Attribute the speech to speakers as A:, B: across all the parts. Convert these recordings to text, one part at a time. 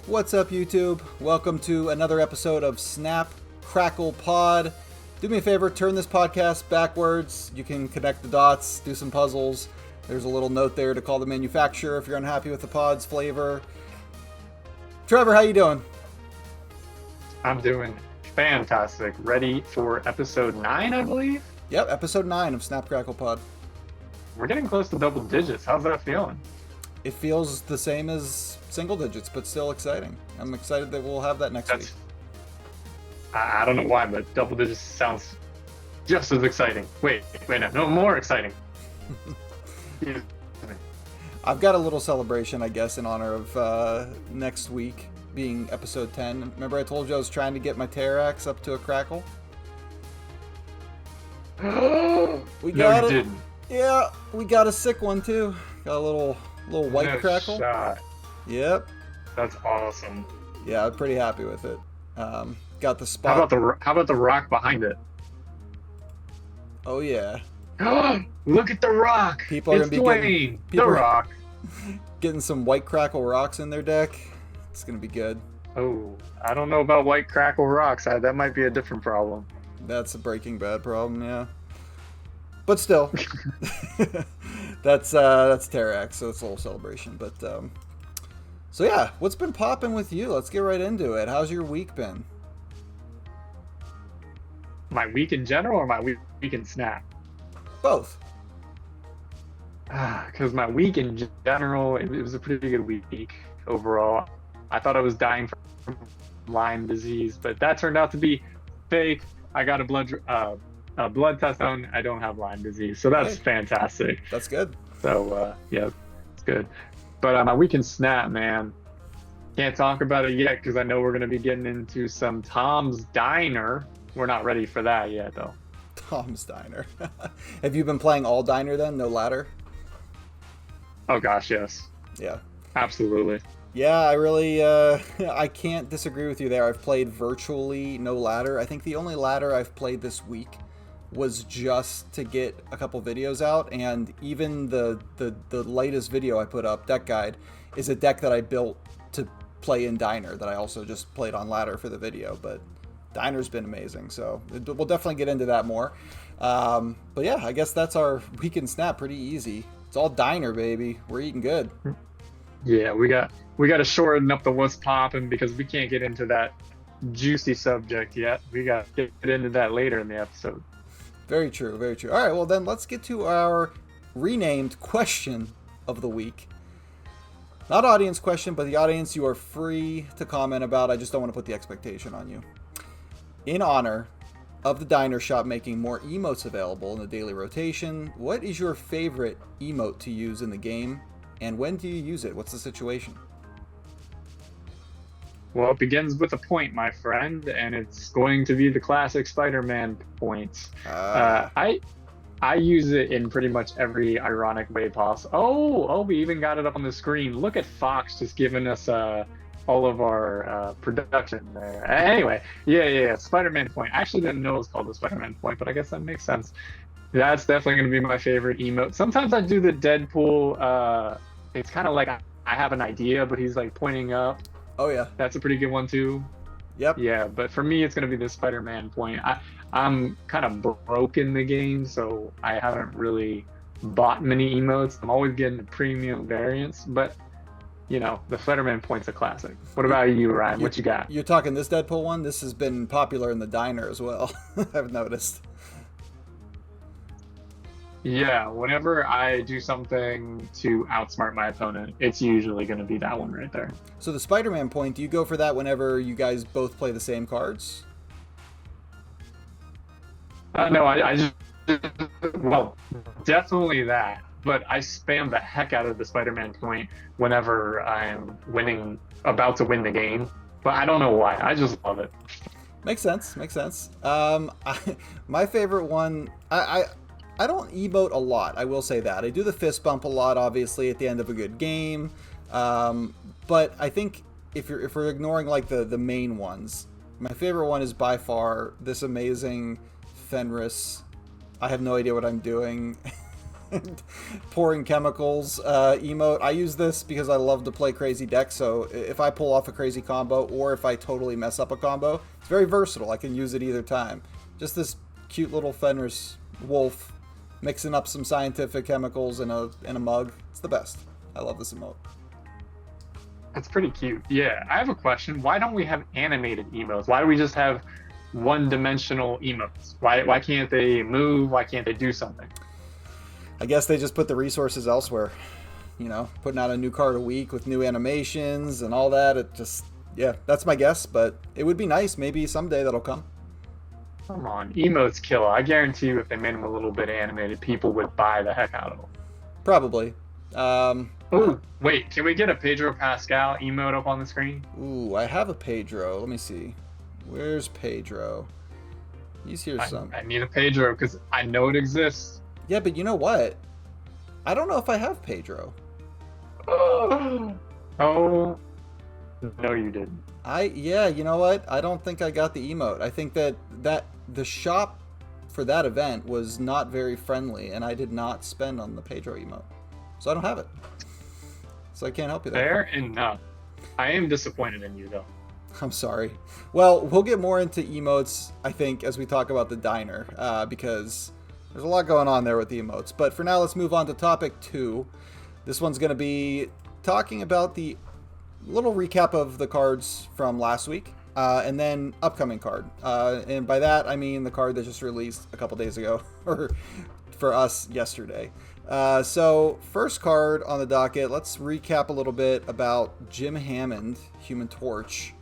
A: What's up, YouTube? Welcome to another episode of Snap Crackle Pod. Do me a favor, turn this podcast backwards. You can connect the dots, do some puzzles. There's a little note there to call the manufacturer if you're unhappy with the pod's flavor. Trevor, how you doing?
B: I'm doing fantastic. Ready for episode 9, I believe?
A: Yep, episode 9 of Snap Crackle Pod.
B: We're getting close to double digits. How's that feeling?
A: It feels the same as single digits, but still exciting. I'm excited that we'll have that next week.
B: I don't know why, but double digits sounds just as exciting. Wait, no, more exciting.
A: I've got a little celebration, I guess, in honor of next week being episode 10. Remember I told you I was trying to get my Terrax up to a Krackle? We got it.
B: Didn't.
A: Yeah, we got a sick one too. Got a little white
B: No
A: Krackle.
B: shot.
A: Yep.
B: That's awesome.
A: Yeah, I'm pretty happy with it. Got the spot.
B: How about the rock behind it?
A: Oh yeah.
B: Look at the rock.
A: People are
B: it's
A: gonna be
B: Dwayne, the rock.
A: Getting some white Krackle rocks in their deck. It's gonna be good.
B: Oh, I don't know about white Krackle rocks. That might be a different problem.
A: That's a Breaking Bad problem, yeah. But still, that's Terrax, so it's a little celebration. But so yeah, what's been popping with you? Let's get right into it. How's your week been?
B: My week in general, or my week in Snap?
A: Both.
B: Because my week in general, it was a pretty good week overall. I thought I was dying from Lyme disease, but that turned out to be fake. I got a blood test on. I don't have Lyme disease, so that's fantastic.
A: That's good.
B: So yeah, it's good. But my week in Snap, man, can't talk about it yet because I know we're gonna be getting into some Tom's Diner. We're not ready for that yet, though.
A: Tom's Diner. Have you been playing all Diner then? No ladder?
B: Oh gosh, yes.
A: Yeah.
B: Absolutely.
A: Yeah, I really, I can't disagree with you there. I've played virtually no ladder. I think the only ladder I've played this week was just to get a couple videos out, and even the latest video I put up, deck guide, is a deck that I built to play in Diner that I also just played on ladder for the video, but Diner's been amazing, so we'll definitely get into that more. But yeah, I guess that's our week in Snap. Pretty easy. It's all Diner, baby. We're eating good.
B: Yeah, we got to shorten up the what's popping because we can't get into that juicy subject yet. We got to get into that later in the episode.
A: Very true, very true. All right, well then let's get to our renamed question of the week. Not audience question, but the audience you are free to comment about. I just don't want to put the expectation on you. In honor of the Diner Shop making more emotes available in the daily rotation, what is your favorite emote to use in the game, and when do you use it? What's the situation?
B: Well, it begins with a point, my friend, and it's going to be the classic Spider-Man point. I use it in pretty much every ironic way possible. Oh, we even got it up on the screen. Look at Fox just giving us all of our production there. Anyway, yeah, Spider-Man point. I actually didn't know it was called the Spider-Man point, but I guess that makes sense. That's definitely going to be my favorite emote. Sometimes I do the Deadpool. It's kind of like I have an idea, but he's like pointing up.
A: Oh yeah,
B: that's a pretty good one too.
A: Yep.
B: Yeah, but for me, it's gonna be the Spider-Man point. I'm kind of broke in the game, so I haven't really bought many emotes. I'm always getting the premium variants, but you know, the Spider-Man point's a classic. What about you, Ryan? What you got?
A: You're talking this Deadpool one? This has been popular in the Diner as well. I've noticed.
B: Yeah, whenever I do something to outsmart my opponent, it's usually going to be that one right there.
A: So the Spider-Man point, do you go for that whenever you guys both play the same cards?
B: No, I just, well, definitely that. But I spam the heck out of the Spider-Man point whenever I'm about to win the game. But I don't know why. I just love it.
A: Makes sense. My favorite one, I don't emote a lot, I will say that. I do the fist bump a lot, obviously, at the end of a good game. But I think if we're ignoring like the main ones, my favorite one is by far this amazing Fenris. I have no idea what I'm doing. pouring chemicals emote. I use this because I love to play crazy decks, so if I pull off a crazy combo or if I totally mess up a combo, it's very versatile. I can use it either time. Just this cute little Fenris wolf mixing up some scientific chemicals in a mug. It's the best. I love this emote.
B: That's pretty cute. Yeah, I have a question. Why don't we have animated emotes? Why do we just have one-dimensional emotes? Why can't they move? Why can't they do something?
A: I guess they just put the resources elsewhere. You know, putting out a new card a week with new animations and all that. It just, yeah, that's my guess. But it would be nice. Maybe someday that'll come.
B: Come on, emotes kill. I guarantee you if they made them a little bit animated, people would buy the heck out of them.
A: Probably.
B: Oh, wait, can we get a Pedro Pascal emote up on the screen?
A: Ooh, I have a Pedro. Let me see. Where's Pedro? He's here some.
B: I need a Pedro because I know it exists.
A: Yeah, but you know what? I don't know if I have Pedro.
B: Oh, no, you didn't.
A: Yeah, you know what? I don't think I got the emote. I think that the shop for that event was not very friendly, and I did not spend on the Pedro emote. So I don't have it. So I can't help you there.
B: Fair enough. I am disappointed in you, though.
A: I'm sorry. Well, we'll get more into emotes, I think, as we talk about the diner, because there's a lot going on there with the emotes. But for now, let's move on to topic 2. This one's going to be talking about the little recap of the cards from last week, and then upcoming card. And by that, I mean the card that just released a couple days ago, or for us, yesterday. So first card on the docket, let's recap a little bit about Jim Hammond, Human Torch.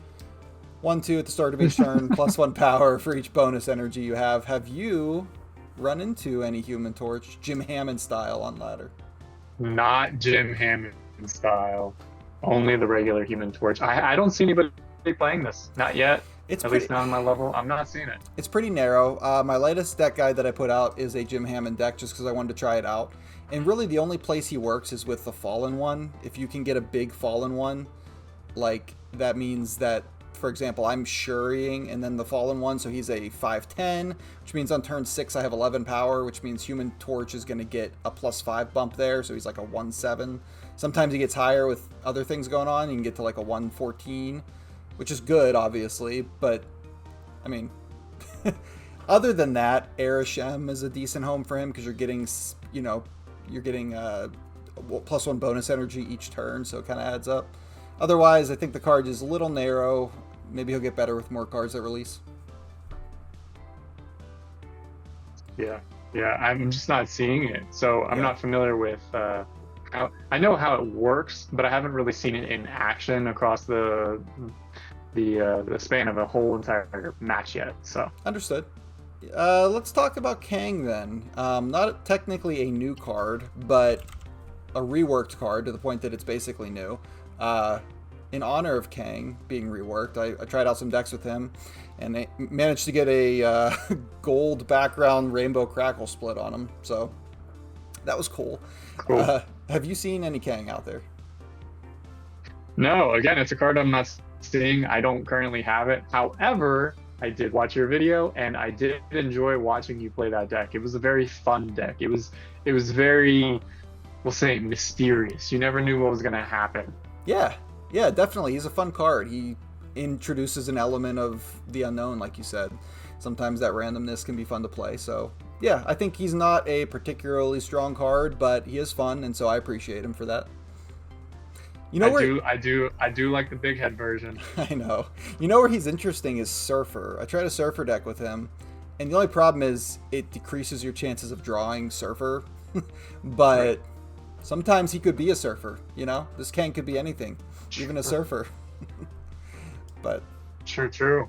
A: 1/2 at the start of each turn, +1 power for each bonus energy you have. Have you run into any Human Torch, Jim Hammond style, on ladder?
B: Not Jim Hammond style. Only the regular Human Torch. I don't see anybody playing this. Not yet. At least not on my level. I'm not seeing it.
A: It's pretty narrow. My latest deck guide that I put out is a Jim Hammond deck just because I wanted to try it out. And really the only place he works is with the Fallen one. If you can get a big Fallen one, like that means that, for example, I'm Shuriing and then the Fallen one, so he's a 5/10, which means on turn 6 I have 11 power, which means Human Torch is going to get a +5 bump there, so he's like a 1/7. Sometimes he gets higher with other things going on. You can get to like a 1/14, which is good, obviously, but, I mean, other than that, Arishem is a decent home for him because you're getting, you know, +1 bonus energy each turn, so it kind of adds up. Otherwise, I think the card is a little narrow. Maybe he'll get better with more cards at release.
B: Yeah, I'm just not seeing it, so I'm not familiar with how. I know how it works, but I haven't really seen it in action across the span of a whole entire match yet. So
A: understood. Let's talk about Kang then. Not technically a new card, but a reworked card to the point that it's basically new. In honor of Kang being reworked, I tried out some decks with him, and I managed to get a gold background rainbow Krackle split on him. So that was cool. Have you seen any Kang out there?
B: No, again, it's a card I'm not seeing. I don't currently have it. However, I did watch your video, and I did enjoy watching you play that deck. It was a very fun deck. It was very, we'll say, mysterious. You never knew what was going to happen.
A: Yeah, definitely. He's a fun card. He introduces an element of the unknown, like you said. Sometimes that randomness can be fun to play. So, yeah, I think he's not a particularly strong card, but he is fun, and so I appreciate him for that. You know
B: I do like the big head version.
A: I know. You know where he's interesting is Surfer. I tried a Surfer deck with him, and the only problem is it decreases your chances of drawing Surfer. But right. Sometimes he could be a Surfer, you know? This Kang could be anything, even a Surfer. But
B: True.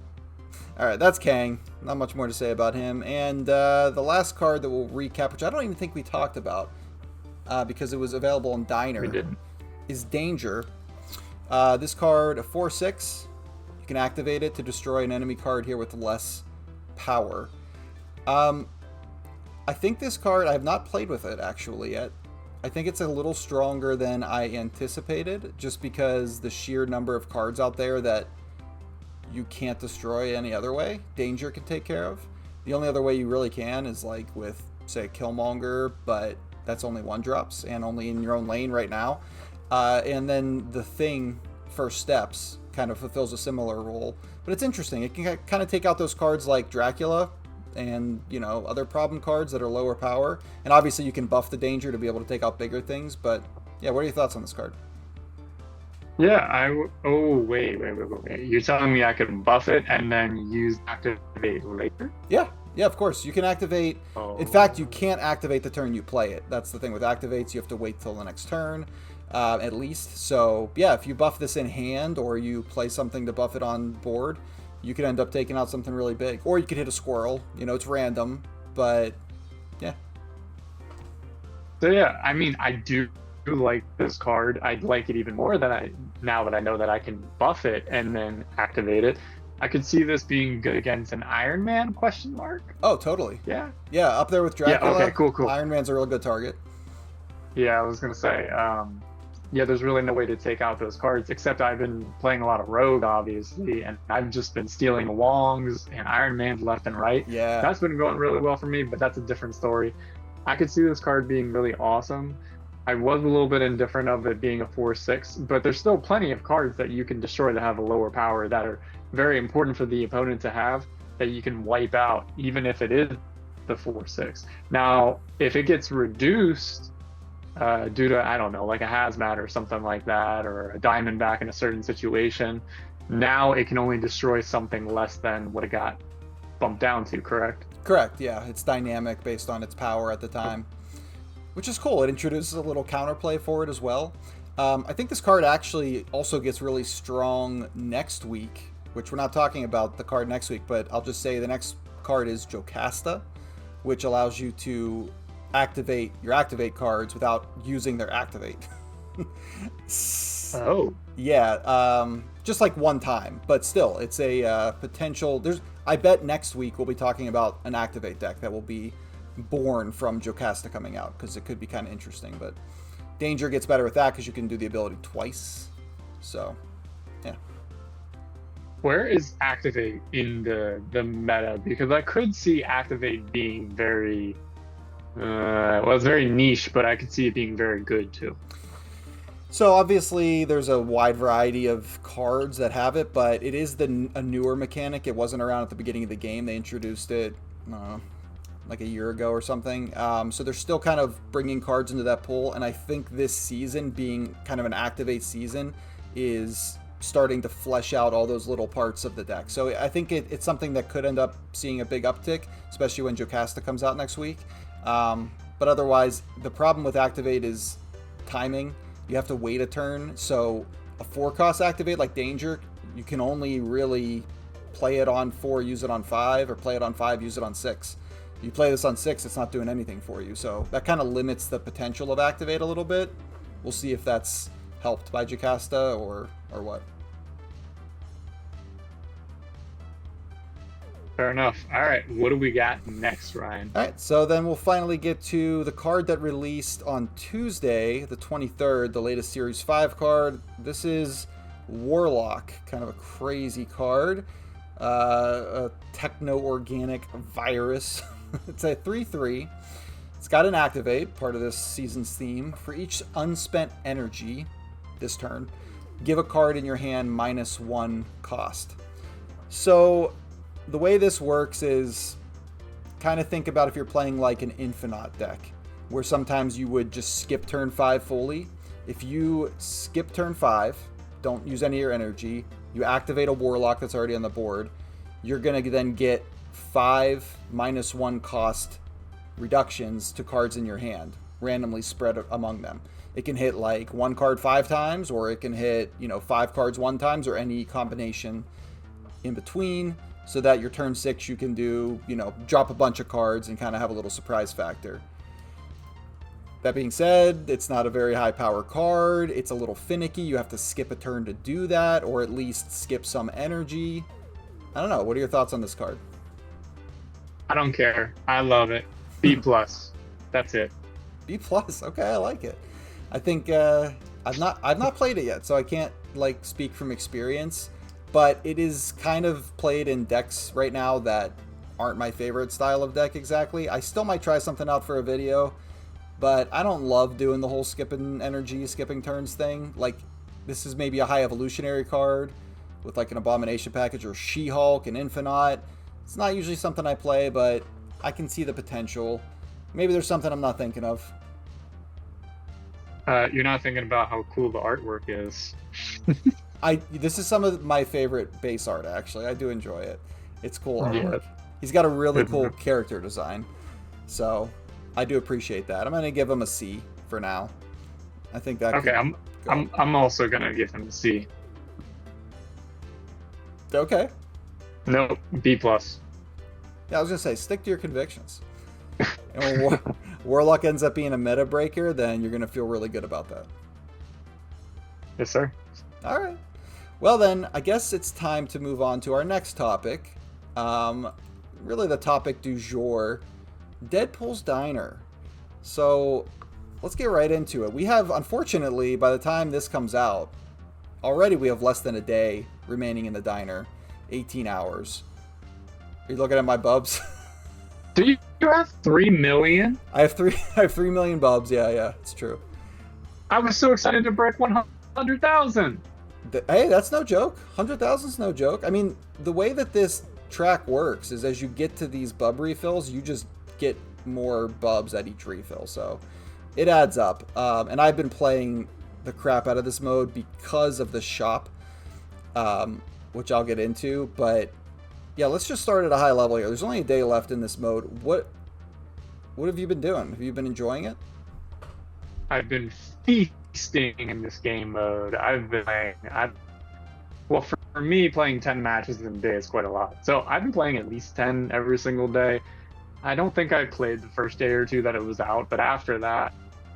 A: All right, that's Kang. Not much more to say about him. And the last card that we'll recap, which I don't even think we talked about because it was available in Diner.
B: We didn't.
A: Is Danger. This card, a 4/6. You can activate it to destroy an enemy card here with less power. I think this card, I have not played with it actually yet. I think it's a little stronger than I anticipated, just because the sheer number of cards out there that you can't destroy any other way, Danger can take care of. The only other way you really can is like with, say, Killmonger, but that's only 1-drops and only in your own lane right now. And then the Thing, First Steps, kind of fulfills a similar role. But it's interesting. It can kind of take out those cards like Dracula and, you know, other problem cards that are lower power. And obviously you can buff the Danger to be able to take out bigger things. But yeah, what are your thoughts on this card?
B: Yeah, oh, wait. You're telling me I could buff it and then use activate later?
A: Yeah, of course. You can activate.
B: Oh.
A: In fact, you can't activate the turn you play it. That's the thing with activates. You have to wait till the next turn, at least. So, yeah, if you buff this in hand or you play something to buff it on board, you could end up taking out something really big. Or you could hit a squirrel. You know, it's random, but yeah.
B: So, yeah, I mean, I do like this card. I'd like it even more than now that I know that I can buff it and then activate it. I could see this being good against an Iron Man ?
A: Oh, totally.
B: Yeah,
A: up there with Dracula.
B: Yeah, okay, cool.
A: Iron Man's a real good target.
B: Yeah, I was gonna say, yeah, there's really no way to take out those cards, except I've been playing a lot of Rogue, obviously, and I've just been stealing Wongs and Iron Man left and right.
A: Yeah,
B: that's been going really well for me, but that's a different story. I could see this card being really awesome. I was a little bit indifferent of it being a 4/6, but there's still plenty of cards that you can destroy that have a lower power that are very important for the opponent to have, that you can wipe out, even if it is the 4/6. Now, if it gets reduced due to, I don't know, like a hazmat or something like that, or a Diamondback in a certain situation, now it can only destroy something less than what it got bumped down to, correct?
A: Correct, yeah. It's dynamic based on its power at the time. Which is cool. It introduces a little counterplay for it as well. I think this card actually also gets really strong next week, which we're not talking about the card next week, but I'll just say the next card is Jocasta, which allows you to activate your activate cards without using their activate.
B: Oh.
A: Yeah, just like one time, but still, it's a potential. I bet next week we'll be talking about an activate deck that will be born from Jocasta coming out, because it could be kind of interesting. But Danger gets better with that because you can do the ability twice. So, yeah.
B: Where is Activate in the meta? Because I could see Activate being very, well, it's very niche, but I could see it being very good too.
A: So obviously there's a wide variety of cards that have it, but it is a newer mechanic. It wasn't around at the beginning of the game. They introduced it, I don't know, like a year ago or something. So they're still kind of bringing cards into that pool, and I think this season, being kind of an activate season, is starting to flesh out all those little parts of the deck. So I think it's something that could end up seeing a big uptick, especially when Jocasta comes out next week. But otherwise, the problem with activate is timing. You have to wait a turn. So a 4-cost activate like Danger, you can only really play it on 4, use it on 5, or play it on 5, use it on 6. You play this on 6, it's not doing anything for you. So that kind of limits the potential of activate a little bit. We'll see if that's helped by Jocasta or what.
B: Fair enough. All right, what do we got next, Ryan?
A: All right, so then we'll finally get to the card that released on Tuesday, the 23rd, the latest Series 5 card. This is Warlock, kind of a crazy card. A techno-organic virus. It's a 3/3. It's got an activate, part of this season's theme. For each unspent energy this turn, give a card in your hand -1 cost. So the way this works is, kind of think about if you're playing like an Infinite deck, where sometimes you would just skip turn 5 fully. If you skip turn 5, don't use any of your energy, you activate a Warlock that's already on the board, you're going to then get 5 -1 cost reductions to cards in your hand, randomly spread among them. It can hit like 1 card 5 times, or it can hit, 5 cards 1 times, or any combination in between, so that your turn 6 you can do, drop a bunch of cards and kind of have a little surprise factor. That being said, it's not a very high power card. It's a little finicky. You have to skip a turn to do that, or at least skip some energy. I don't know. What are your thoughts on this card?
B: I don't care. I love it. B+. That's it.
A: B+. Okay, I like it. I think I've not played it yet, so I can't speak from experience. But it is kind of played in decks right now that aren't my favorite style of deck exactly. I still might try something out for a video. but I don't love doing the whole skipping energy, skipping turns thing. Like, this is maybe a high evolutionary card with like an Abomination package or She-Hulk and Infinite. It's not usually something I play, but I can see the potential. Maybe there's something I'm not thinking of.
B: You're not thinking about how cool the artwork is.
A: This is some of my favorite base art, actually. I do enjoy it. It's cool artwork.
B: Yeah.
A: He's got a really cool character design. So I do appreciate that. I'm going to give him a C for now. I think that
B: okay, I'm also going to give him a C.
A: Okay.
B: No, B+.
A: Yeah, I was going to say, stick to your convictions. And when Warlock ends up being a meta breaker, then you're going to feel really good about that.
B: Yes, sir.
A: All right. Well, then, I guess it's time to move on to our next topic. Really the topic du jour, Deadpool's Diner. So let's get right into it. We have, unfortunately, by the time this comes out, already we have less than a day remaining in the diner. 18 hours. Are you looking at my bubs?
B: Do you have 3 million?
A: I have 3 million bubs. Yeah, it's true.
B: I was so excited to break 100,000.
A: Hey, that's no joke. 100,000 is no joke. I mean, the way that this track works is as you get to these bub refills, you just get more bubs at each refill. So it adds up. And I've been playing the crap out of this mode because of the shop, which I'll get into. But yeah, let's just start at a high level here. There's only a day left in this mode. What have you been doing? Have you been enjoying it?
B: I've been feasting in this game mode. I've been playing. Well, for me, playing 10 matches in a day is quite a lot. So I've been playing at least 10 every single day. I don't think I played the first day or two that it was out, but after that,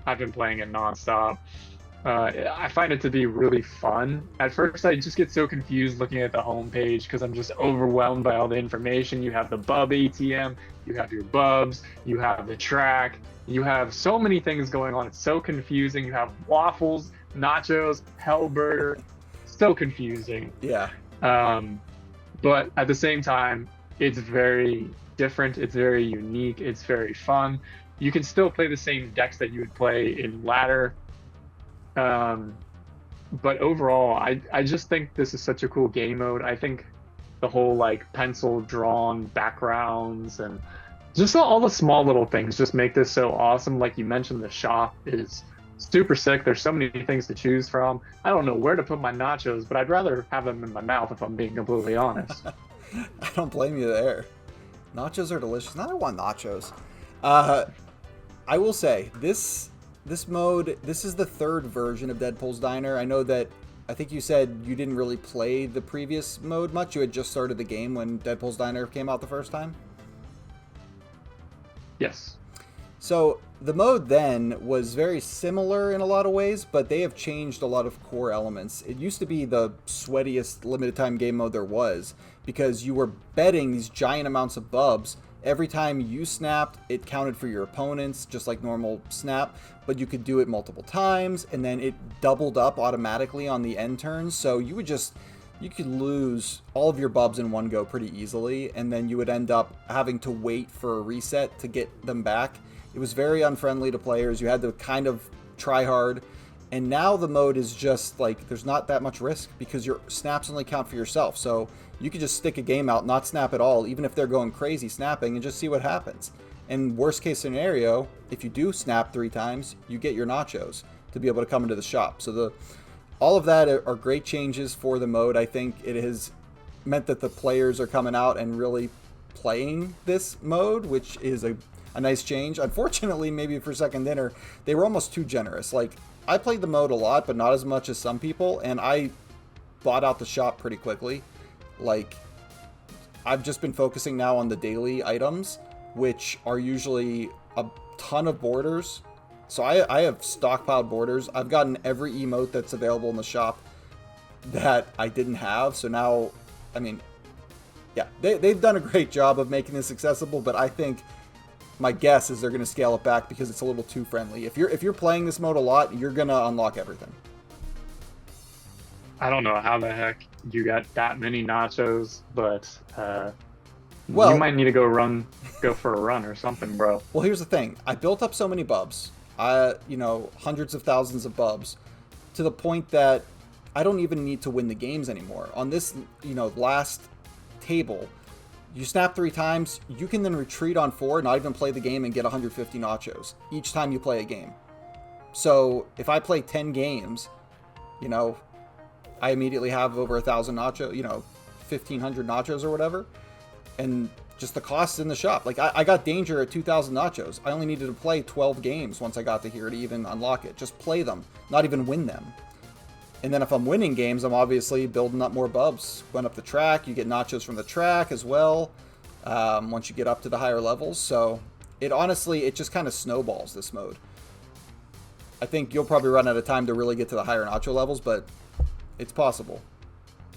B: I've been playing it nonstop. I find it to be really fun. At first, I just get so confused looking at the homepage because I'm just overwhelmed by all the information. You have the bub ATM, you have your bubs, you have the track, you have so many things going on. It's so confusing. You have waffles, nachos, Hellburger. So confusing.
A: Yeah.
B: But at the same time, it's very different. It's very unique. It's very fun. You can still play the same decks that you would play in ladder. But overall, I just think this is such a cool game mode. I think the whole like pencil drawn backgrounds and just all the small little things just make this so awesome. Like you mentioned, the shop is super sick. There's so many things to choose from. I don't know where to put my nachos, but I'd rather have them in my mouth if I'm being completely honest.
A: I don't blame you there. Nachos are delicious. Now I want nachos. I will say, this mode, this is the third version of Deadpool's Diner. I know that, I think you said you didn't really play the previous mode much. You had just started the game when Deadpool's Diner came out the first time?
B: Yes.
A: So the mode then was very similar in a lot of ways, but they have changed a lot of core elements. It used to be the sweatiest limited time game mode there was because you were betting these giant amounts of bubs. Every time you snapped, it counted for your opponents, just like normal snap, but you could do it multiple times, and then it doubled up automatically on the end turns, so you could lose all of your bubs in one go pretty easily, and then you would end up having to wait for a reset to get them back. It was very unfriendly to players. You had to kind of try hard. And now the mode is just like, there's not that much risk because your snaps only count for yourself. So you could just stick a game out, not snap at all, even if they're going crazy snapping, and just see what happens. And worst case scenario, if you do snap 3 times, you get your nachos to be able to come into the shop. So all of that are great changes for the mode. I think it has meant that the players are coming out and really playing this mode, which is a nice change. Unfortunately, maybe for Second Dinner, they were almost too generous. Like, I played the mode a lot, but not as much as some people, and I bought out the shop pretty quickly. Like, I've just been focusing now on the daily items, which are usually a ton of borders. So I have stockpiled borders. I've gotten every emote that's available in the shop that I didn't have. So now, I mean, yeah, they've done a great job of making this accessible, but I think my guess is they're going to scale it back because it's a little too friendly. If you're playing this mode a lot, you're going to unlock everything.
B: I don't know how the heck you got that many nachos, but
A: well,
B: you might need to go for a run or something, bro.
A: Well, here's the thing. I built up so many bubs. hundreds of thousands of bubs, to the point that I don't even need to win the games anymore. On this, last table, you snap 3 times, you can then retreat on 4, not even play the game, and get 150 nachos each time you play a game. So if I play 10 games, I immediately have over 1,000 nachos, 1,500 nachos or whatever. And just the costs in the shop. Like, I got Danger at 2,000 nachos. I only needed to play 12 games once I got to here to even unlock it. Just play them, not even win them. And then if I'm winning games, I'm obviously building up more bubs. Went up the track, you get nachos from the track as well, once you get up to the higher levels. So it just kind of snowballs, this mode. I think you'll probably run out of time to really get to the higher nacho levels, but it's possible.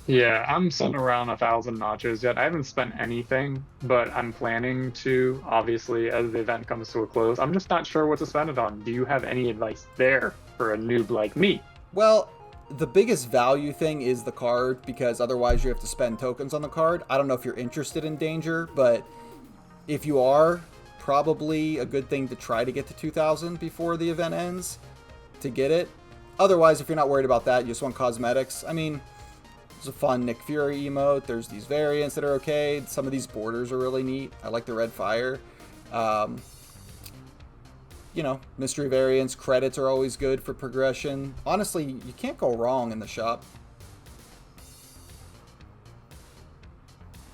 B: Yeah, I'm sitting around 1,000 nachos yet. I haven't spent anything, but I'm planning to, obviously, as the event comes to a close. I'm just not sure what to spend it on. Do you have any advice there for a noob like me?
A: Well, the biggest value thing is the card, because otherwise you have to spend tokens on the card. I don't know if you're interested in Danger, but if you are, probably a good thing to try to get to 2,000 before the event ends to get it. Otherwise, if you're not worried about that, you just want cosmetics. I mean, it's a fun Nick Fury emote. There's these variants that are okay. Some of these borders are really neat. I like the red fire. Mystery variants, credits are always good for progression. Honestly, you can't go wrong in the shop.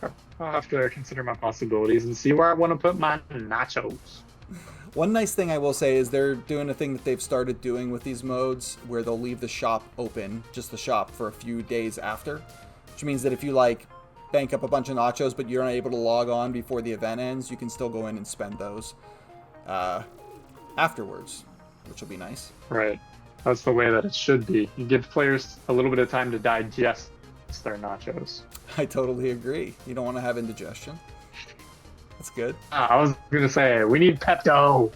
B: I'll have to consider my possibilities and see where I want to put my nachos.
A: One nice thing I will say is they're doing a thing that they've started doing with these modes where they'll leave the shop open, just the shop, for a few days after. Which means that if you bank up a bunch of nachos but you're not able to log on before the event ends, you can still go in and spend those afterwards, which will be nice.
B: Right. That's the way that it should be. You give players a little bit of time to digest their nachos.
A: I totally agree. You don't want to have indigestion. That's good.
B: I was going to say, we need Pepto.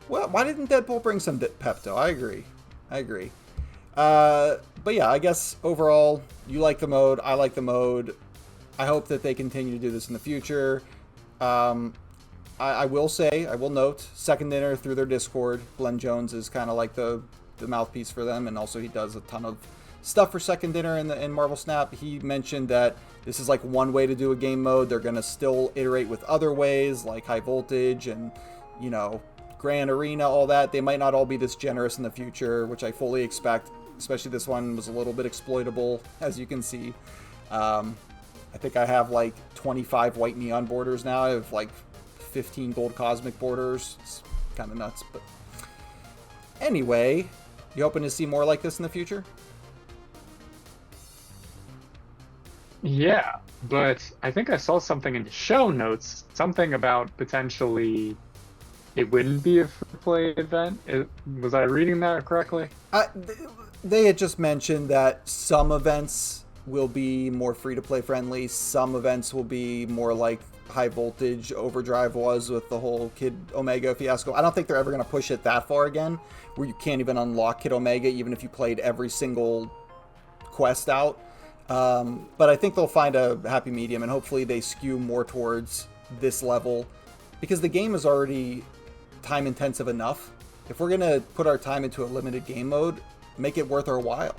A: Well, why didn't Deadpool bring some Pepto? I agree. But yeah, I guess overall, you like the mode. I like the mode. I hope that they continue to do this in the future. I will note, Second Dinner through their Discord, Glenn Jones is kind of like the mouthpiece for them, and also he does a ton of stuff for Second Dinner in Marvel Snap. He mentioned that this is like one way to do a game mode. They're going to still iterate with other ways, like High Voltage and, Grand Arena, all that. They might not all be this generous in the future, which I fully expect. Especially this one was a little bit exploitable, as you can see. I think I have 25 white neon borders now. I have 15 gold cosmic borders. It's kind of nuts, but anyway, you hoping to see more like this in the future?
B: Yeah, but I think I saw something in the show notes, something about potentially it wouldn't be a free-to-play event. Was I reading that correctly?
A: They had just mentioned that some events will be more free-to-play friendly. Some events will be more like High Voltage Overdrive was with the whole Kid Omega fiasco. I don't think they're ever going to push it that far again, where you can't even unlock Kid Omega, even if you played every single quest out. But I think they'll find a happy medium, and hopefully they skew more towards this level, because the game is already time intensive enough. If we're going to put our time into a limited game mode, make it worth our while.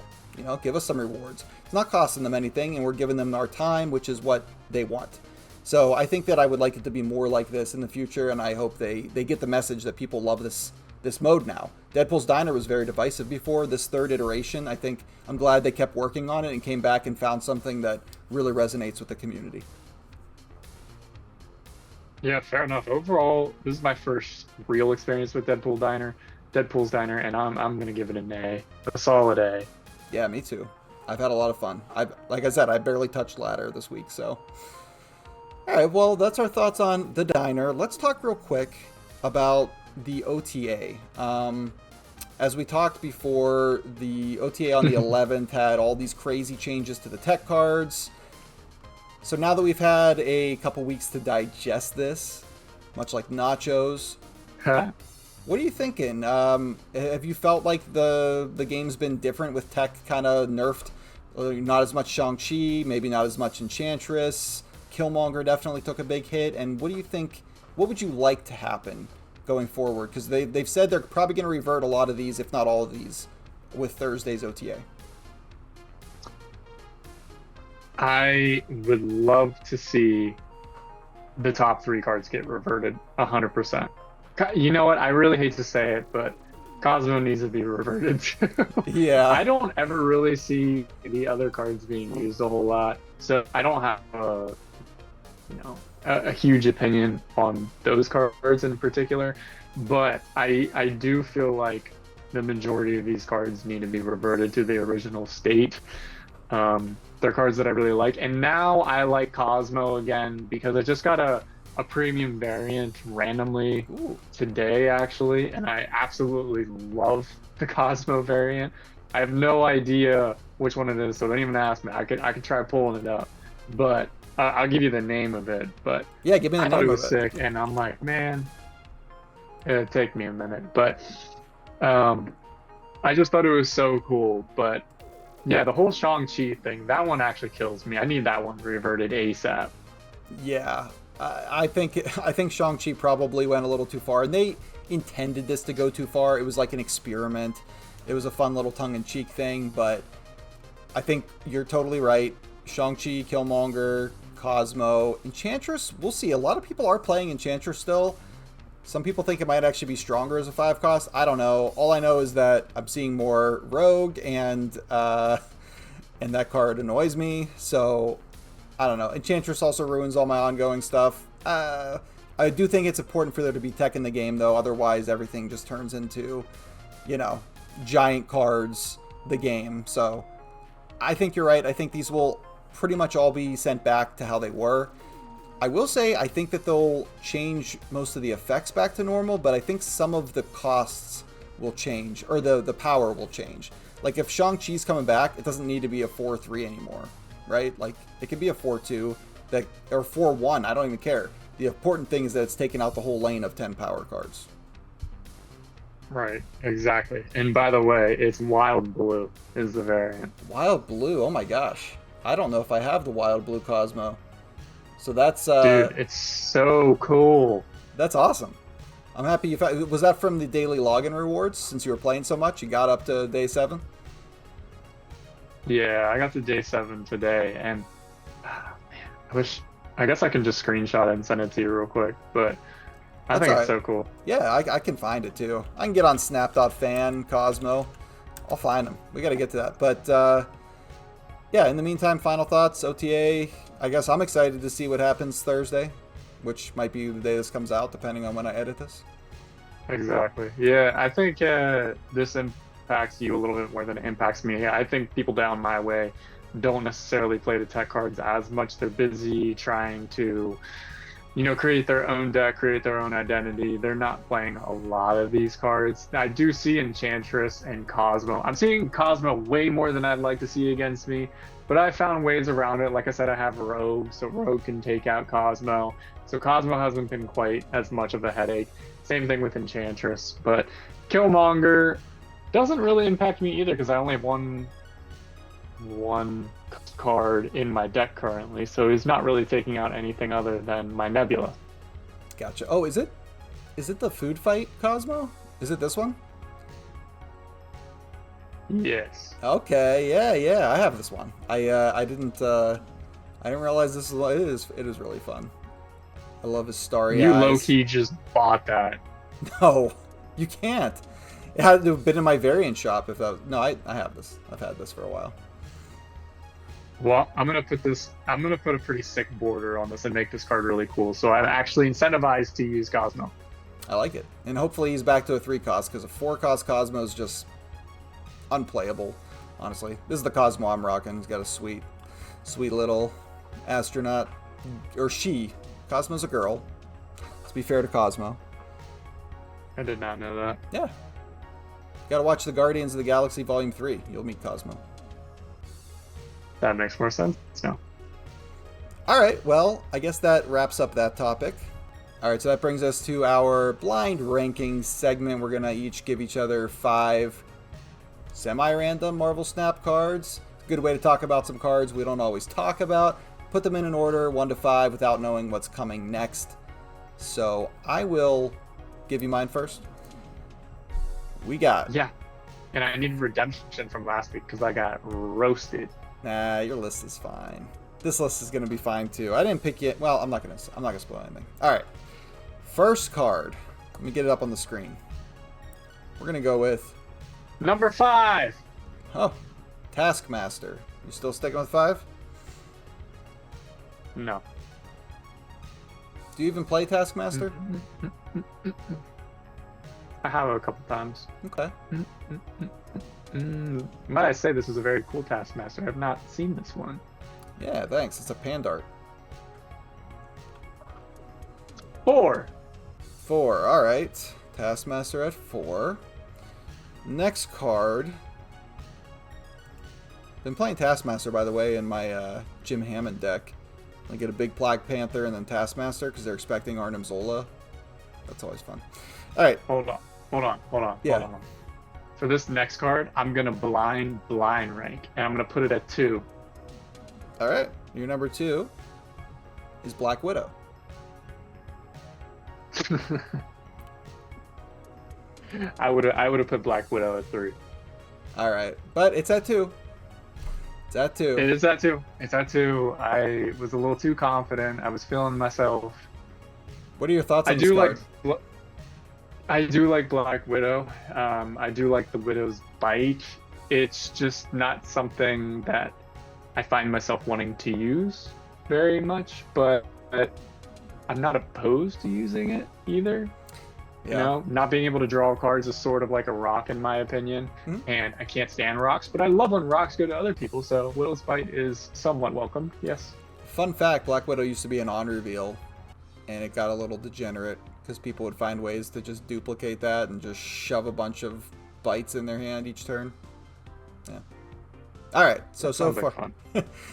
A: Give us some rewards. It's not costing them anything, and we're giving them our time, which is what they want. So I think that I would like it to be more like this in the future, and I hope they get the message that people love this mode now. Deadpool's Diner was very divisive before. This third iteration, I think I'm glad they kept working on it and came back and found something that really resonates with the community.
B: Yeah, fair enough. Overall, this is my first real experience with Deadpool's Diner, and I'm going to give it an A. A solid A.
A: Yeah, me too. I've had a lot of fun. Like I said, I barely touched ladder this week, so... Alright, well, that's our thoughts on the diner. Let's talk real quick about the OTA. As we talked before, the OTA on the 11th had all these crazy changes to the tech cards. So now that we've had a couple weeks to digest this, much like nachos, what are you thinking? Have you felt like the game's been different with tech kind of nerfed? Not as much Shang-Chi, maybe not as much Enchantress. Killmonger definitely took a big hit. And what do you think, what would you like to happen going forward? Because they've said they're probably going to revert a lot of these, if not all of these, with Thursday's OTA.
B: I would love to see the top 3 cards get reverted 100%. You know what? I really hate to say it, but Cosmo needs to be reverted too.
A: Yeah.
B: I don't ever really see the other cards being used a whole lot, so I don't have a huge opinion on those cards in particular. But I do feel like the majority of these cards need to be reverted to the original state. They're cards that I really like, and now I like Cosmo again because I just got a premium variant randomly today, actually, and I absolutely love the Cosmo variant. I have no idea which one it is, so don't even ask me. I could try pulling it up, but I'll give you the name of it. But
A: yeah, give me the
B: I
A: name
B: thought it
A: of
B: was
A: it.
B: sick, and I'm like, man, it'd take me a minute, but I just thought it was so cool. But yeah, the whole Shang-Chi thing, that one actually kills me. I need that one reverted ASAP.
A: Yeah, I think Shang-Chi probably went a little too far, and they intended this to go too far. It was like an experiment. It was a fun little tongue-in-cheek thing, but I think you're totally right. Shang-Chi, Killmonger, Cosmo, Enchantress, we'll see. A lot of people are playing Enchantress still. Some people think it might actually be stronger as a 5 cost. I don't know. All I know is that I'm seeing more Rogue, and that card annoys me, so I don't know. Enchantress also ruins all my ongoing stuff. I do think it's important for there to be tech in the game, though. Otherwise, everything just turns into, giant cards, the game. So I think you're right. I think these will pretty much all be sent back to how they were. I will say I think that they'll change most of the effects back to normal, but I think some of the costs will change, or the power will change. Like if Shang-Chi's coming back, it doesn't need to be a 4-3 anymore, right? Like it could be a 4-2 or 4-1. I don't even care. The important thing is that it's taken out the whole lane of 10 power cards.
B: Right, exactly. And by the way, it's Wild Blue is the variant.
A: Wild Blue, oh my gosh. I don't know if I have the Wild Blue Cosmo. So that's
B: dude, it's so cool.
A: That's awesome. I'm happy you found. Was that from the daily login rewards? Since you were playing so much, you got up to day 7.
B: Yeah, I got to day 7 today, and man, I guess I can just screenshot it and send it to you real quick. But I think it's so cool.
A: Yeah, I can find it too. I can get on Snap.fan Cosmo. I'll find them. We got to get to that. But yeah, in the meantime, final thoughts. OTA. I guess I'm excited to see what happens Thursday, which might be the day this comes out, depending on when I edit this.
B: Exactly. Yeah, I think this impacts you a little bit more than it impacts me. I think people down my way don't necessarily play the tech cards as much. They're busy trying to, create their own deck, create their own identity. They're not playing a lot of these cards. I do see Enchantress and Cosmo. I'm seeing Cosmo way more than I'd like to see against me, but I found ways around it. Like I said, I have Rogue, so Rogue can take out Cosmo. So Cosmo hasn't been quite as much of a headache. Same thing with Enchantress. But Killmonger doesn't really impact me either because I only have one card in my deck currently, so he's not really taking out anything other than my Nebula.
A: Gotcha. Oh, is it the food fight Cosmo? Is it this one?
B: Yes.
A: Okay. Yeah. I have this one. I didn't realize this is. It is really fun. I love his starry eyes.
B: You low-key just bought that.
A: No, you can't. It had to have been in my variant shop if that. No, I have this. I've had this for a while.
B: Well, I'm gonna put a pretty sick border on this and make this card really cool. So I'm actually incentivized to use Cosmo.
A: I like it, and hopefully he's back to a 3 cost because a 4 cost Cosmo is just unplayable. Honestly, this is the Cosmo I'm rocking. He's got a sweet little astronaut, or she. Cosmo's a girl. Let's be fair to Cosmo.
B: I did not know that.
A: Yeah. Gotta watch the Guardians of the Galaxy Volume 3. You'll meet Cosmo.
B: That makes more sense now.
A: Alright, well, I guess that wraps up that topic. Alright, so that brings us to our blind rankings segment. We're gonna each give each other 5 semi-random Marvel Snap cards. Good way to talk about some cards we don't always talk about. Put them in an order, 1 to 5, without knowing what's coming next. So I will give you mine first? We got...
B: Yeah. And I need redemption from last week because I got roasted.
A: Nah, your list is fine. This list is going to be fine too. I didn't pick it. Well, I'm not going to spoil anything. All right. First card. Let me get it up on the screen. We're going to go with
B: number 5.
A: Oh, Taskmaster. You still sticking with 5?
B: No.
A: Do you even play Taskmaster?
B: I have a couple times.
A: Okay.
B: Might I say this is a very cool Taskmaster. I've not seen this one.
A: Yeah, thanks. It's a Pandart.
B: 4.
A: 4. All right. Taskmaster at 4. Next card. Been playing Taskmaster, by the way, in my Jim Hammond deck. I get a big Black Panther and then Taskmaster because they're expecting Arnim Zola. That's always fun. All right.
B: Hold on.
A: Yeah.
B: Hold on. For this next card, I'm going to blind rank, and I'm going to put it at 2.
A: All right. Your number 2 is Black Widow.
B: I would have put Black Widow at 3.
A: All right. But it's at 2. It's at 2.
B: It is at 2. It's at 2. I was a little too confident. I was feeling myself.
A: What are your thoughts on this card?
B: I do like Black Widow. I do like the Widow's Bite. It's just not something that I find myself wanting to use very much, but I'm not opposed to using it either.
A: Yeah.
B: You know, not being able to draw cards is sort of like a rock in my opinion, and I can't stand rocks, but I love when rocks go to other people, so Widow's Bite is somewhat welcomed, yes.
A: Fun fact, Black Widow used to be an on reveal, and it got a little degenerate because people would find ways to just duplicate that and just shove a bunch of bites in their hand each turn. Yeah. All right, so far.
B: Fun.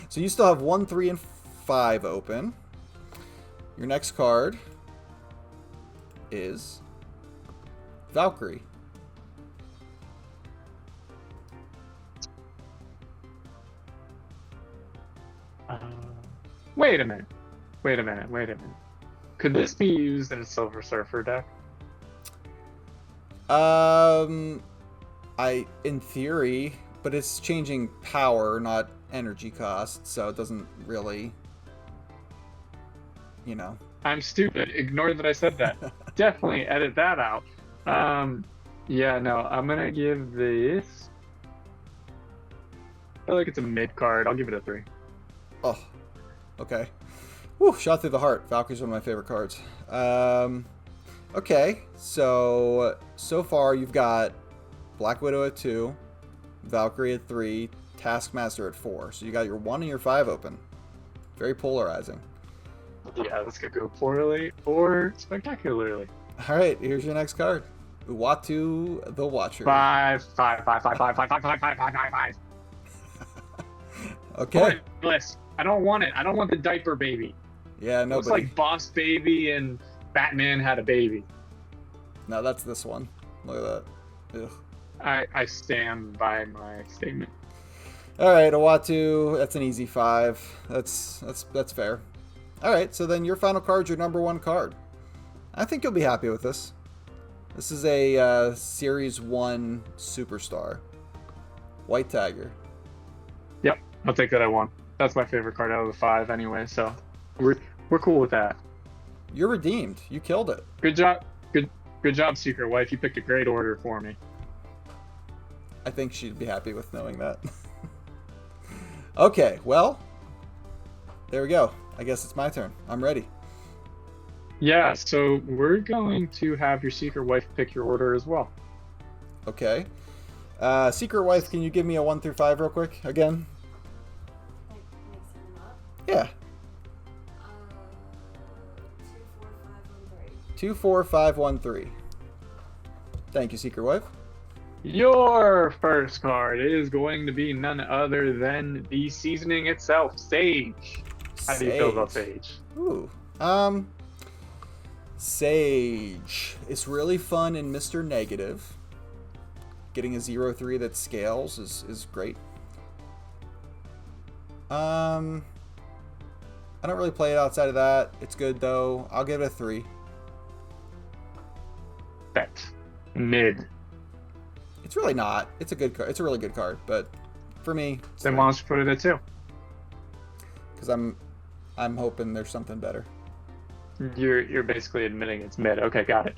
A: So you still have 1, 3, and 5 open. Your next card is Valkyrie.
B: Wait a minute. Could this be used in a Silver Surfer deck?
A: In theory, but it's changing power, not energy cost, so it doesn't really, you know.
B: I'm stupid. Ignore that I said that. Definitely edit that out. Yeah, no, I'm gonna give this. I feel like it's a mid card. I'll give it a 3.
A: Oh, okay. Whew, shot through the heart. Valkyrie's one of my favorite cards. Okay, so far you've got Black Widow at 2, Valkyrie at 3, Taskmaster at 4. So you got your 1 and your 5 open. Very polarizing.
B: Yeah, this could go poorly or spectacularly.
A: All right, here's your next card. Uatu the Watcher.
B: 5.
A: Okay.
B: Pointless. I don't want it. I don't want the diaper baby.
A: Yeah, nobody.
B: Looks like Boss Baby and Batman had a baby.
A: No, that's this one. Look at that. Ugh.
B: I stand by my statement.
A: All right, Uatu. That's an easy 5. That's fair. All right, so then your final card's your number 1 card. I think you'll be happy with this. This is a Series 1 Superstar. White Tiger.
B: Yep, I'll take that at 1. That's my favorite card out of the 5 anyway, so we're cool with that.
A: You're redeemed. You killed it.
B: Good job. Good job, Secret Wife. You picked a great order for me.
A: I think she'd be happy with knowing that. Okay, well, there we go. I guess it's my turn. I'm ready.
B: Yeah, so we're going to have your Secret Wife pick your order as well.
A: Okay. Secret Wife, can you give me a 1 through 5 real quick again?
C: Like mixing them up.
A: Yeah.
C: 2, 4, 5, 1, 3.
A: 2, 4, 5, 1, 3. Thank you, Secret Wife.
B: Your first card is going to be none other than the seasoning itself, Sage. How do you feel about Sage?
A: Ooh. Sage. It's really fun in Mr. Negative. Getting a 0-3 that scales is great. I don't really play it outside of that. It's good though. I'll give it a 3.
B: Mid.
A: It's really not. It's a good card. It's a really good card, but for me,
B: Then why don't you put it at 2?
A: because I'm hoping there's something better.
B: You're basically admitting it's mid. Okay, got it.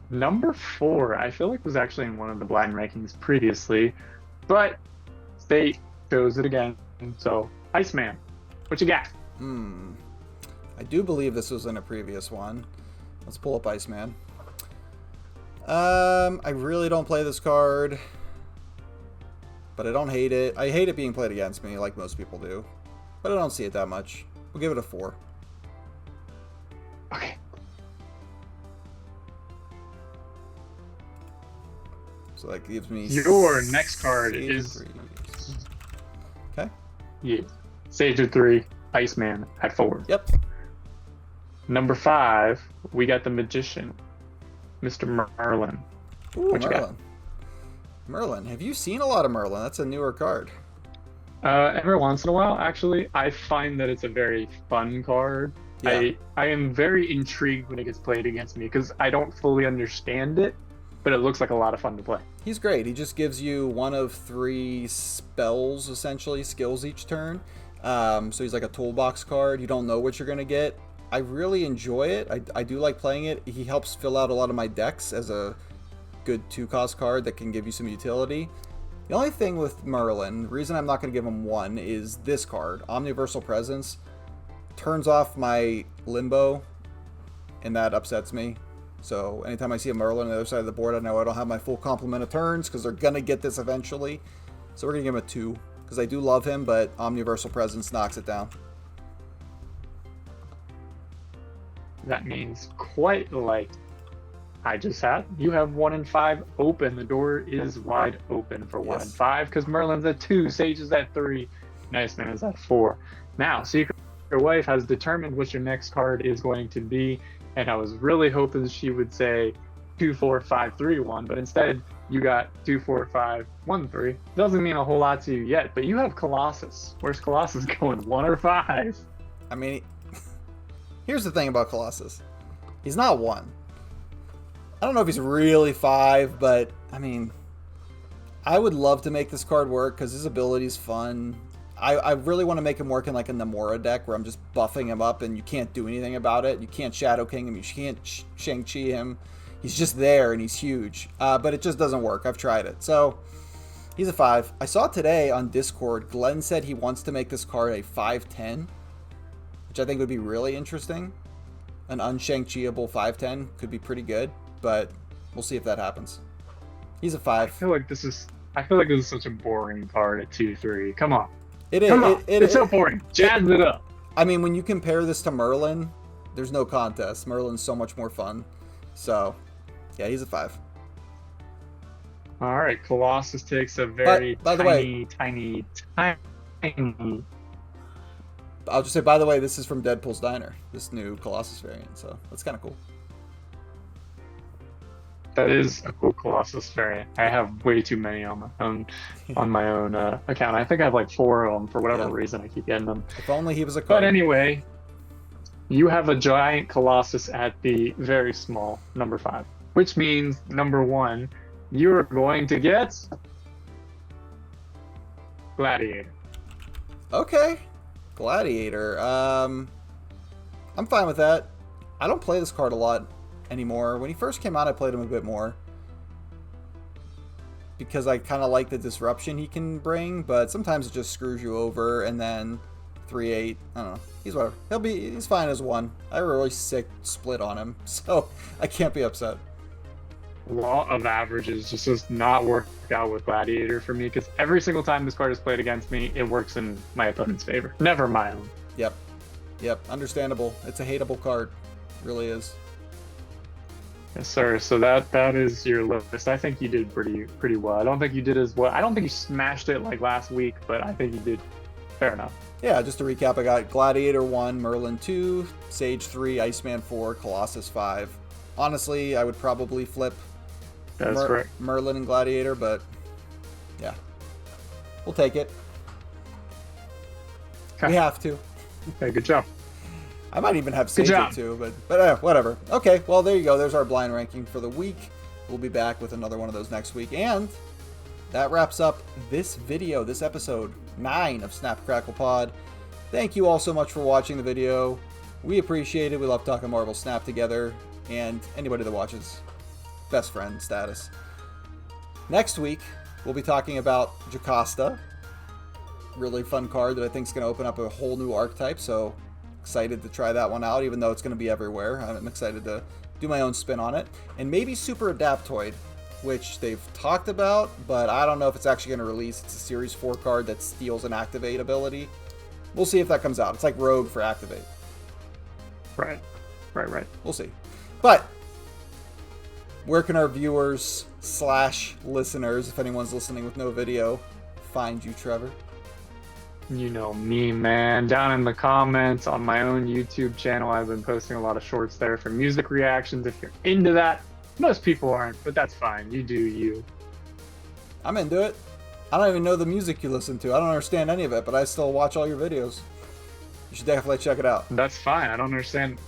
B: Number 4, I feel like was actually in one of the blind rankings previously, but they chose it again. So, Iceman, what you got?
A: I do believe this was in a previous one. Let's pull up Iceman. I really don't play this card, but I don't hate it. I hate it being played against me, like most people do, but I don't see it that much. We'll give it a 4.
B: Okay.
A: So that gives me...
B: Your next card is...
A: Okay.
B: Yeah. Sage of 3, Iceman at 4.
A: Yep.
B: Number 5, we got the Magician, Mr. Merlin.
A: Ooh,
B: What you got?
A: Merlin. Merlin. Have you seen a lot of Merlin? That's a newer card.
B: Every once in a while, actually, I find that it's a very fun card.
A: Yeah.
B: I am very intrigued when it gets played against me because I don't fully understand it, but it looks like a lot of fun to play.
A: He's great. He just gives you 1 of 3 spells, essentially, skills each turn. So he's like a toolbox card. You don't know what you're going to get. I really enjoy it. I do like playing it. He helps fill out a lot of my decks as a good 2-cost card that can give you some utility. The only thing with Merlin, the reason I'm not going to give him 1 is this card, Omniversal Presence, turns off my Limbo, and that upsets me. So anytime I see a Merlin on the other side of the board, I know I don't have my full complement of turns because they're going to get this eventually. So we're going to give him a 2 because I do love him, but Omniversal Presence knocks it down.
B: That means quite like I just had. You have 1 and 5 open. The door is wide open for 1 and 5 because Merlin's at 2, Sage is at 3, Iceman is at 4. Now, Secret Wife has determined what your next card is going to be, and I was really hoping she would say 2, 4, 5, 3, 1, but instead you got 2, 4, 5, 1, 3. Doesn't mean a whole lot to you yet, but you have Colossus. Where's Colossus going, 1 or 5?
A: I mean, here's the thing about Colossus. He's not 1. I don't know if he's really 5, but, I mean, I would love to make this card work because his ability's fun. I really want to make him work in like a Namora deck where I'm just buffing him up and you can't do anything about it. You can't Shadow King him. You can't Shang-Chi him. He's just there and he's huge. But it just doesn't work. I've tried it. So, he's a 5. I saw today on Discord, Glenn said he wants to make this card a 5/10, which I think would be really interesting. An un-Shang-Chi-able 5/10 could be pretty good, but we'll see if that happens. He's a 5.
B: I feel like this is such a boring card at 2/3. Come on. It's so boring. Jazz it up.
A: I mean, when you compare this to Merlin, there's no contest. Merlin's so much more fun. So, yeah, he's a 5.
B: All right, Colossus takes a very tiny.
A: I'll just say, by the way, this is from Deadpool's Diner, this new Colossus variant. So that's kind of cool.
B: That is a cool Colossus variant. I have way too many on my own account. I think I have like 4 of them for whatever reason. I keep getting them.
A: If only he was a card.
B: But anyway, you have a giant Colossus at the very small number 5, which means number 1, you're going to get Gladiator.
A: Okay, Gladiator. I'm fine with that. I don't play this card a lot anymore. When he first came out, I played him a bit more because I kind of like the disruption he can bring, but sometimes it just screws you over. And then 3/8, I don't know. He's whatever. He's fine as 1. I have a really sick split on him, so I can't be upset.
B: Law of averages just does not work out with Gladiator for me because every single time this card is played against me, it works in my opponent's favor, never my own.
A: Yep, understandable. It's a hateable card, it really is.
B: Yes, sir. So that is your list. I think you did pretty well. I don't think you did as well. I don't think you smashed it like last week, but I think you did fair enough.
A: Yeah, just to recap, I got Gladiator 1, Merlin 2, Sage 3, Iceman 4, Colossus 5. Honestly, I would probably flip Merlin and Gladiator, but yeah, we'll take it.
B: Okay.
A: We have to.
B: Okay, good job.
A: I might even have
B: Good
A: saved
B: job.
A: it too, but whatever. Okay, well, there you go. There's our blind ranking for the week. We'll be back with another one of those next week. And that wraps up this video, this episode 9 of Snap Crackle Pod. Thank you all so much for watching the video. We appreciate it. We love talking Marvel Snap together. And anybody that watches, best friend status. Next week, we'll be talking about Jocasta. Really fun card that I think is going to open up a whole new archetype. So excited to try that one out, even though it's going to be everywhere. I'm excited to do my own spin on it. And maybe Super Adaptoid, which they've talked about, but I don't know if it's actually going to release. It's a Series 4 card that steals an Activate ability. We'll see if that comes out. It's like Rogue for Activate.
B: Right.
A: We'll see. But where can our viewers / listeners, if anyone's listening with no video, find you, Trevor?
B: You know me, man. Down in the comments on my own YouTube channel, I've been posting a lot of shorts there for music reactions. If you're into that, most people aren't, but that's fine. You do you.
A: I'm into it. I don't even know the music you listen to. I don't understand any of it, but I still watch all your videos. You should definitely check it out.
B: That's fine. I don't understand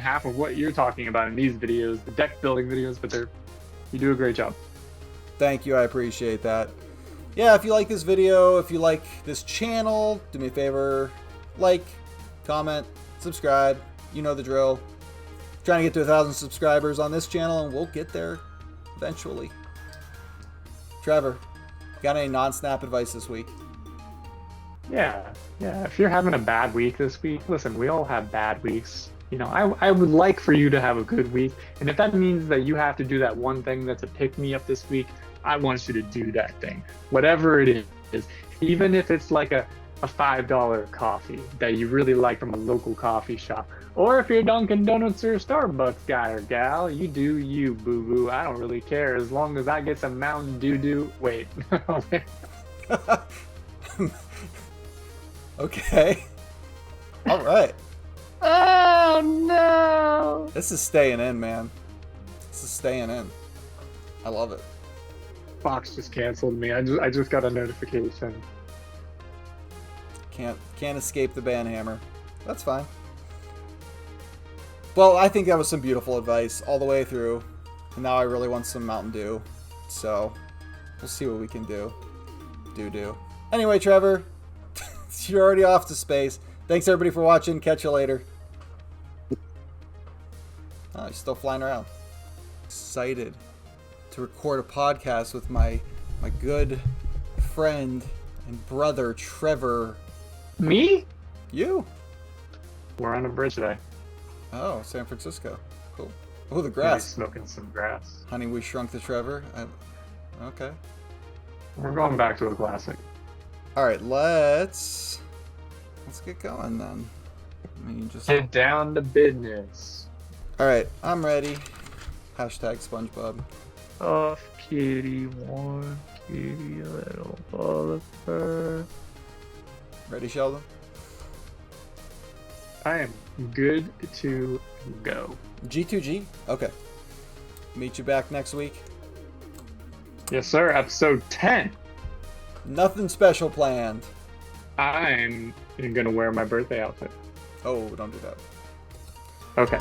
B: half of what you're talking about in these videos, the deck building videos, but you do a great job.
A: Thank you. I appreciate that. Yeah, if you like this video, if you like this channel, do me a favor, like, comment, subscribe. You know the drill. Trying to get to 1,000 subscribers on this channel, and we'll get there eventually. Trevor, got any non-snap advice this week?
B: Yeah. If you're having a bad week this week, listen, we all have bad weeks. You know, I would like for you to have a good week, and if that means that you have to do that one thing that's a pick-me-up this week, I want you to do that thing, whatever it is, even if it's like a $5 coffee that you really like from a local coffee shop, or if you're a Dunkin' Donuts or a Starbucks guy or gal, you do you, boo-boo. I don't really care as long as I get some Mountain Dew. Wait.
A: Okay. All right.
B: Oh no!
A: This is staying in, man. This is staying in. I love it.
B: Fox just canceled me. I just got a notification.
A: Can't escape the ban hammer. That's fine. Well, I think that was some beautiful advice all the way through. And now I really want some Mountain Dew. So, we'll see what we can do. Do. Anyway, Trevor, you're already off to space. Thanks everybody for watching. Catch you later. Oh, he's still flying around. Excited to record a podcast with my good friend and brother, Trevor.
B: Me?
A: You?
B: We're on a bridge today.
A: Oh, San Francisco. Cool. Oh, the
B: Maybe
A: grass.
B: smoking some grass.
A: Honey, we shrunk the Trevor. Okay.
B: We're going back to a classic.
A: All right, let's get going then. I mean, just.
B: Get down to business.
A: All right, I'm ready. Hashtag SpongeBob.
B: Off kitty, one kitty, little ball of fur.
A: Ready, Sheldon?
B: I am good to go.
A: G2G? Okay. Meet you back next week.
B: Yes, sir. Episode 10.
A: Nothing special planned.
B: I'm gonna wear my birthday outfit.
A: Oh, don't do that.
B: Okay.